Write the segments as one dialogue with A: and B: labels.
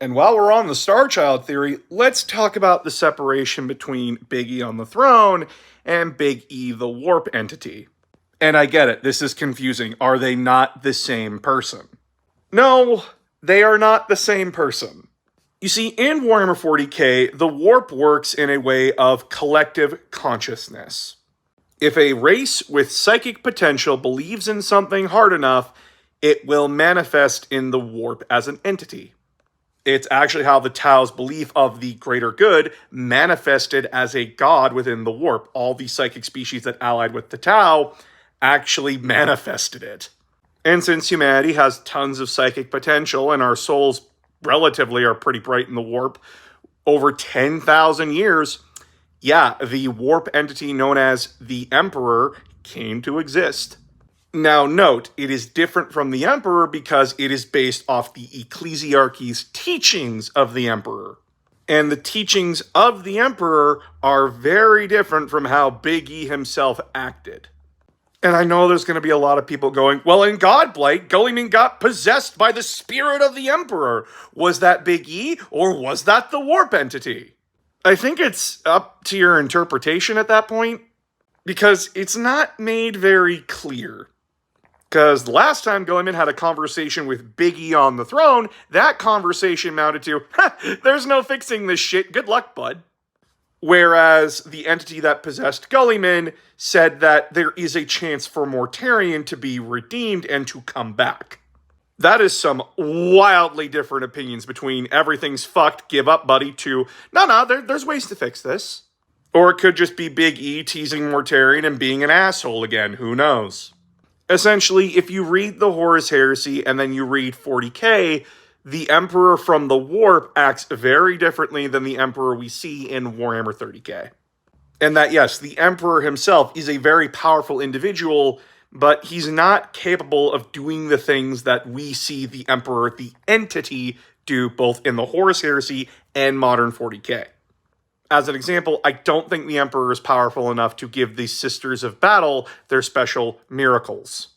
A: And while we're on the Star Child theory, let's talk about the separation between Big E on the throne and Big E, the warp entity. And I get it, this is confusing. Are they not the same person? No, they are not the same person. You see, in Warhammer 40k, the warp works in a way of collective consciousness. If a race with psychic potential believes in something hard enough, it will manifest in the warp as an entity. It's actually how the Tau's belief of the greater good manifested as a god within the warp. All the psychic species that allied with the Tau actually manifested it. And since humanity has tons of psychic potential and our souls relatively are pretty bright in the warp, over 10,000 years, the warp entity known as the Emperor came to exist. Now note, it is different from the Emperor because it is based off the Ecclesiarchy's teachings of the Emperor. And the teachings of the Emperor are very different from how Big E himself acted. And I know there's going to be a lot of people going, well, in Godblight, Guilliman got possessed by the spirit of the Emperor. Was that Big E, or was that the warp entity? I think it's up to your interpretation at that point, because it's not made very clear. Because the last time Guilliman had a conversation with Big E on the throne, that conversation mounted to, there's no fixing this shit, good luck, bud. Whereas the entity that possessed Guilliman said that there is a chance for Mortarion to be redeemed and to come back. That is some wildly different opinions between everything's fucked, give up, buddy, to, there's ways to fix this. Or it could just be Big E teasing Mortarion and being an asshole again, who knows? Essentially, if you read the Horus Heresy and then you read 40k, the Emperor from the Warp acts very differently than the Emperor we see in Warhammer 30k. And that, yes, the Emperor himself is a very powerful individual, but he's not capable of doing the things that we see the Emperor, the entity, do both in the Horus Heresy and modern 40k. As an example, I don't think the Emperor is powerful enough to give the Sisters of Battle their special miracles.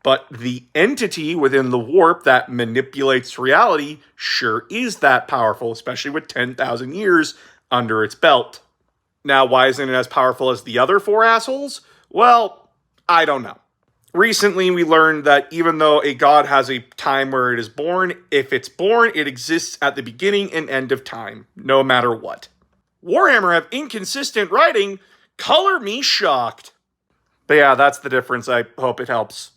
A: But the entity within the warp that manipulates reality sure is that powerful, especially with 10,000 years under its belt. Now, why isn't it as powerful as the other four assholes? Well, I don't know. Recently, we learned that even though a god has a time where it is born, if it's born, it exists at the beginning and end of time, no matter what. Warhammer have inconsistent writing. Color me shocked. But yeah, that's the difference. I hope it helps.